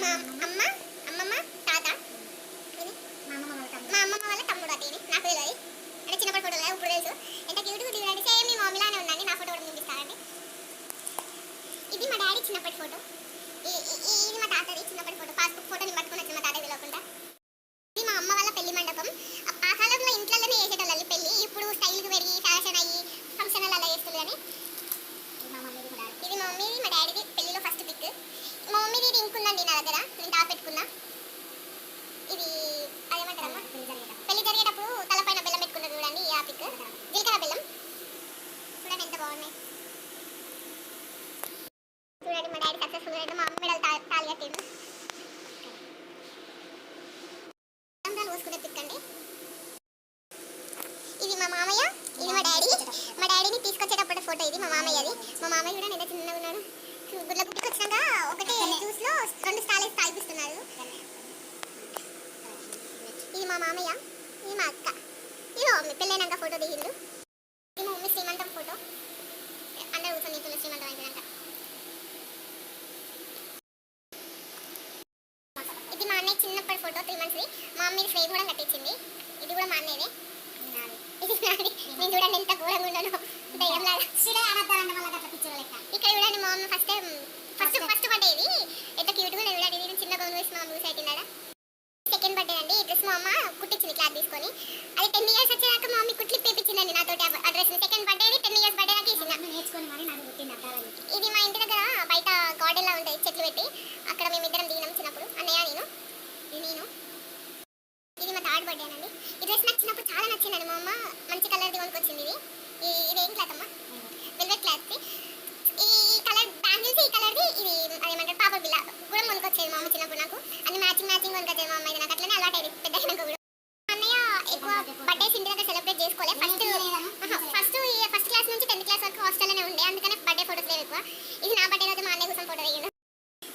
మా అమ్మ అమ్మమ్మ తాత మా అమ్మమ్మ వాళ్ళ తమ్ముడు అది నాకు తెలియదు. అంటే చిన్నప్పటి ఫోటోలు ఇప్పుడు తెలుసు. ఎంత క్యూట్గా దిగండి. సేమ్ మీ మమ్మీలానే ఉందండి. నా ఫోటో కూడా చూపిస్తానండి. ఇది మా డాడీ చిన్నప్పటి ఫోటో. ఇది మా తాతది చిన్నప్పటి ఫోటో. పాస్బుక్ ఫోటో నేను పట్టుకుని వచ్చిన మా తాత తెలియకుండా. ఇది మా అమ్మ వాళ్ళ పెళ్లి మండపం. ఆ కాలంలో ఇంట్లోనే చేసేటోళ్ళు పెళ్లి. ఇప్పుడు స్టైల్కి పెరిగి ఫ్యాషన్ అయ్యి ఫంక్షన్ అలా చేస్తుంది. కానీ ఇది మా మమ్మీది మా డాడీది పెళ్లిలో ఫస్ట్ పిక్. మా మమ్మీది ఇది ఇంకుందండి నా దగ్గర. నేను దాపెట్టుకున్నా. ఇది అదేమంటారమ్మా పెళ్లి జరిగేటప్పుడు తలపైన బెల్లం పెట్టుకున్నారు చూడండి. ఆ పిక్ జీలకర్ర బెల్లం చూడండి ఎంత బాగున్నాయి. చూడండి మా డాడీ సక్సెస్ఫుల్ అయితే మా అమ్మ మెడలు తాళి కట్టిండు. పోసుకునే పిక్ అండి. ఇది మా మామయ్య, ఇది మా డాడీ. మా డాడీని తీసుకొచ్చేటప్పుడు ఫోటో ఇది మా మామయ్యది. మా మామయ్య కూడా ఎంత చిన్నగా ఉన్నాడు. గుడ్ల పుట్టికి వచ్చినాక ఒకటే జ్యూస్లో 2 స్టాలేసి తాగిపిస్తున్నారు. ఇది మా మామయ్య, ఇది మా అక్క, ఇది మా మమ్మీ పెళ్ళైనాక ఫోటో దిగిండు. ఇది మా మమ్మీ శ్రీమంతం ఫోటో. అందరూ కూర్చొని నీతులు శ్రీమంతం అయిపోయినాక. ఇది మా అన్నయ్య చిన్నప్పటి ఫోటో 3 months. మా మమ్మీ ఫ్రేమ్ కూడా కట్టించింది. ఇది కూడా మా అన్నయ్యనే. ఇది నాది. నేను చూడండి ఎంత ఘోరంగా ఉన్నాను. దయ్యంలాగా ఇక్కడ చూడండి మా మమ్మీ ఫస్ట్ బర్త్డే ఇది. ఎంత క్యూట్గా చూడండి. నేను చిన్న గౌన్ వేసి మా మమ్మీ సైట్ ఉన్నాడా. సెకండ్ బర్త్డే అండి. ఈ డ్రెస్ మా అమ్మ కుట్టించింది క్లాత్ తీసుకొని. అది 10 years వచ్చాక మా మమ్మీ కుట్లు పేపించిందండి నాతో. ఆ dress second birthday 10 years birthday నాకు ఇచ్చింది. ఇది మా ఇంటి దగ్గర బయట గార్డెన్ లా ఉంటాయి చెట్లు పెట్టి. అక్కడ మేము ఇద్దరం దిగినాం చిన్నప్పుడు, అన్నయ్య నేను. ఇది మా థర్డ్ బర్త్డే అండి. ఈ డ్రెస్ నాకు చిన్నప్పుడు చాలా నచ్చిందండి. మా అమ్మ మంచి కలర్ది కొనుక్కొచ్చింది. ఇది ఏం క్లాత్ అమ్మా? Velvet cloth. ఈ కలర్ బ్యాంగిల్స్ ఈ కలర్ది ఇది అదేమంటారు పాప బిల్ల కూడా కొనుక్కొచ్చేది మా అమ్మ చిన్నప్పుడు. నాకు అన్ని మ్యాచింగ్ కొనుక్కొచ్చేది మా అమ్మ. ఇది నాకు అట్లనే అలవాటు అయ్యింది పెద్ద అయినాక కూడా. అన్నయ్య ఎక్కువ బర్త్డేస్ ఇంటి దగ్గర సెలబ్రేట్ చేసుకోలే. ఫస్ట్ క్లాస్ నుంచి 10th క్లాస్ వరకు హాస్టల్లోనే ఉండే. అందుకనే బర్త్డే ఫోటోస్ లేవు ఎక్కువ. ఇది నా బర్త్డే రోజు మా అన్నయ్య కోసం ఫోటో దిగిండు.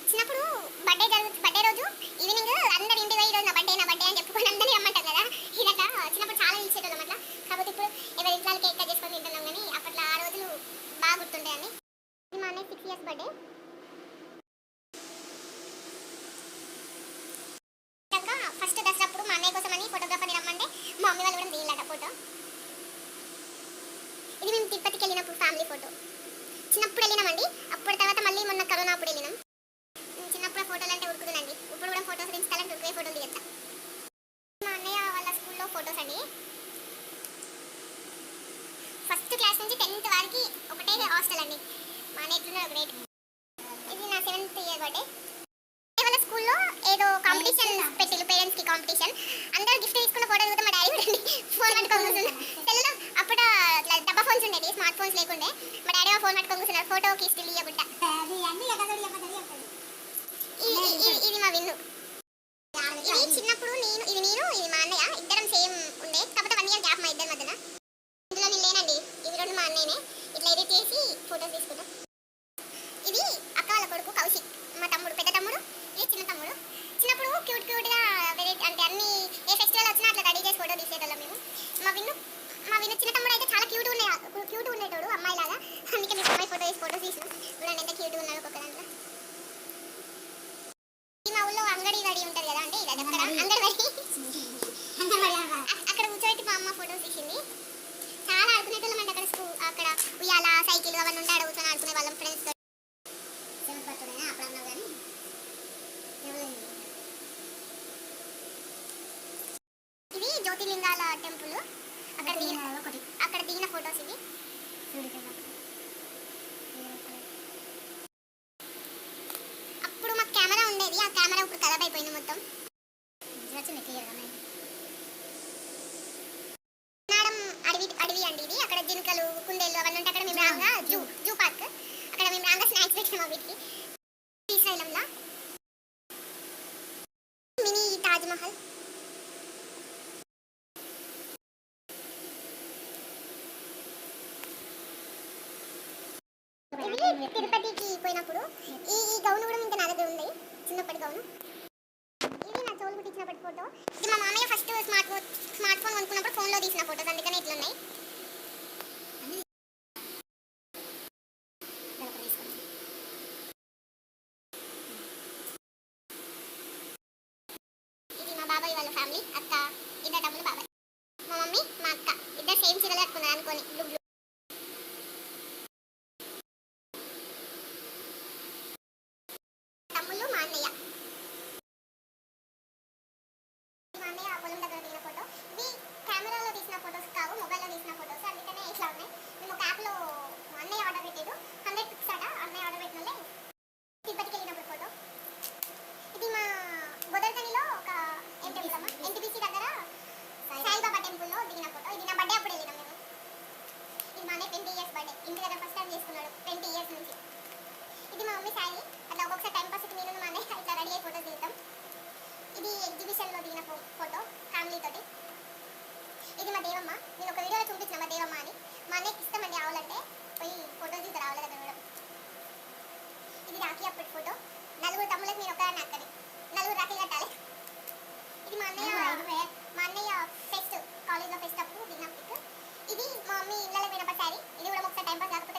చిన్నప్పుడు బర్త్డే రోజు ఈవినింగ్ అందరు ఇంటి పోయి రోజు నా బర్త్డే అని చెప్పుకొని అందరినీ రమ్మంటారు కదా. ఇదట చిన్నప్పుడు చాలా ఇచ్చేటోళ్ళం అట్లా. కాకపోతే ఇప్పుడు ఎవరి ఇంట్లో కేక్ కట్ చేసుకొని తింటున్నాం. కానీ అప్పట్లో ఆ రోజులు బాగా గుర్తుండే అండి. ఇది మా అన్నయ్య 6 years బర్త్డే. ఫస్ట్ దసరాప్పుడు మా అన్నయ్య కోసం అని ఫోటోగ్రాఫర్ని రమ్మంటే మా మమ్మీ వాళ్ళు కూడా దిగిలట ఫోటో. ఇది మేము తిరుపతికి వెళ్ళినప్పుడు ఫ్యామిలీ ఫోటో. చిన్నప్పుడు వెళ్ళినామండి. అప్పుడు తర్వాత మళ్ళీ మొన్న కరోనా అప్పుడు వెళ్ళినాం. చిన్నప్పుడు ఫోటోలు అంటే ఉరుకుతుందండి. ఇప్పుడు కూడా ఫోటోస్ దించాలంటే ఉరికే ఫోటోలు దిగచ్చా. మా అన్నయ్య వాళ్ళ స్కూల్లో ఫొటోస్ అండి. ఫస్ట్ క్లాస్ నుంచి 10th వరకు ఒకటే హాస్టల్ అండి. మా అన్నయ్య ఎట్లున్నారు గ్రేట్. ఇది నా 7th year బర్త్డే. వాళ్ళ స్కూల్లో ఏదో కాంపిటీషన్ పెట్టిల్లు, పేరెంట్స్కి కాంపిటీషన్. అందరూ గిఫ్ట్ తీసుకున్న ఫోటో చూస్తే మా డాడీ కూడా ఫోన్ పట్టుకొని కూర్చున్నారు. తెల్ల అప్పుడు డబ్బా ఫోన్స్ ఉండేది, స్మార్ట్ ఫోన్స్ లేకుండే. మా డాడీ ఫోన్ పట్టుకొని కూర్చున్నారు ఫోటోకి స్టిల్ ఇవ్వకుండా. ఇది మా విన్ను. ఇది చిన్నప్పుడు ఇది మా అన్నయ్య ఇద్దరం సేమ్ ఉండే. కాకపోతే 1 year గ్యాప్ మా ఇద్దరి మధ్యన. ఇందులో నేను లేనండి. ఇవి 2 మా అన్నయ్యనే. ఇట్లా ఎడిట్ చేసి ఫోటోస్ తీసుకుంటాం. ఇది అక్క వాళ్ళ కొడుకు కౌశిక్, మా తమ్ముడు, పెద్ద తమ్ముడు. ఇది చిన్న తమ్ముడు. చిన్నప్పుడు క్యూట్గా అంటే అన్ని ఏ ఫెస్టివల్ వచ్చినా అట్లా రెడీ చేసి ఫోటో తీసేటోళ్ళం మేము. మా విన్ను చిన్న తమ్ముడు అయితే చాలా క్యూట్గా ఉండేటోడు అమ్మాయిలాగా. అందుకే మేము అమ్మాయి ఫోటోస్ తీసినాం. చూడండి ఎంత క్యూట్గా ఉన్నాడు ఒక్కొక్క దాంట్లో. మా ఊళ్ళో అంగడి ఉంటుంది కదా, అంటే ఇది అంగడివాడి. అక్కడ కూర్చోబెట్టి మా అమ్మ ఫోటోస్ తీసింది. చాలా ఆడుకునేటోళ్ళం అండి అక్కడ ఉయ్యాల సైకిల్ అవన్నీ ఉంటే ఆడ కూర్చొని ఆడుకునే వాళ్ళం ఫ్రెండ్స్. ఇది జ్యోతిర్లింగాల టెంపుల్. అక్కడ దిగిన ఫొటోస్ ఇవి. అప్పుడు మాకు కెమెరా ఉండేది. ఆ కెమెరా ఇప్పుడు ఖరాబ్ అయిపోయింది మొత్తం. అడవి అండి ఇది. అక్కడ జింకలు, కుందేళ్ళు అవన్నీ ఉంటే అక్కడ మేము రాగా జూ పార్క్. అక్కడ మేము రాగా స్నాక్స్ పెట్టినాము వీటికి. శ్రీశైలంలో మినీ తాజ్ మహల్. తిరుపతికి పోయినప్పుడు ఈ గౌన్ కూడా ఇంకా నా దగ్గర ఉంది, చిన్నప్పటి గౌను. ఇది నా చోలు కుట్టించినప్పటి ఫోటో. ఇది మా మామయ్య ఫస్ట్ స్మార్ట్ ఫోన్ కొనుక్కున్నప్పుడు ఫోన్లో తీసిన ఫోటోస్, అందుకనే ఇట్లున్నాయి. ఇలా ఉన్నాయి. మేము ఒక యాప్లో అన్నయ్య ఆర్డర్ పెట్టాడు 100 పిక్స్ అట. అన్నయ్య ఆర్డర్ పెట్టిన వాళ్ళే తిరుపతికి వెళ్ళినప్పుడు ఫోటో. ఇది మా గోదావరిలో ఒక ఏం టెంపుల్ అమ్మా, ఎన్టీపీసీ దగ్గర సాయిబాబా టెంపుల్లో దిగిన ఫోటో. ఇది నా బర్త్డే అప్పుడు వెళ్ళినాం మేము. ఇది మా అన్నయ్య 20 ఇయర్స్ బర్త్డే, ఇంటి దగ్గర ఫస్ట్ టైం చేసుకున్నాడు 20 ఇయర్స్ నుంచి. ఇది మా మమ్మీ శారీ. అట్లా ఒక్కొక్కసారి టైం పాస్కి నేను మా అన్నయ్య ఇట్లా రెడీ అయ్యి ఫోటోస్ దిగుతాం. ఇది ఎగ్జిబిషన్లో దిగిన ఫోటో ఫ్యామిలీ తోటి. ఇది మా దేవమ్మ. నేను ఒక వీడియోలో చూపించిన మా దేవమ్మ అని. మా అన్నయ్యకి ఇష్టమండి ఆవులంటే, పోయి ఫోటోస్ దిగుతారు ఆవుల దగ్గర కూడా. ఇది రాఖీ అప్పటి ఫోటో. 4 తమ్ములకు నేను ఒకదాన్ని అక్కని 4 రాఖీ కట్టాలి. ఇది మా అన్నయ్య ఫెస్ట్, కాలేజ్లో ఫెస్ట్ అప్పుడు దిగిన పిక్. ఇది మా మమ్మీ ఇళ్ళలో పోయినప్పుడు శారీ. ఇది కూడా ఒకసారి టైం పాస్ కాకపోతే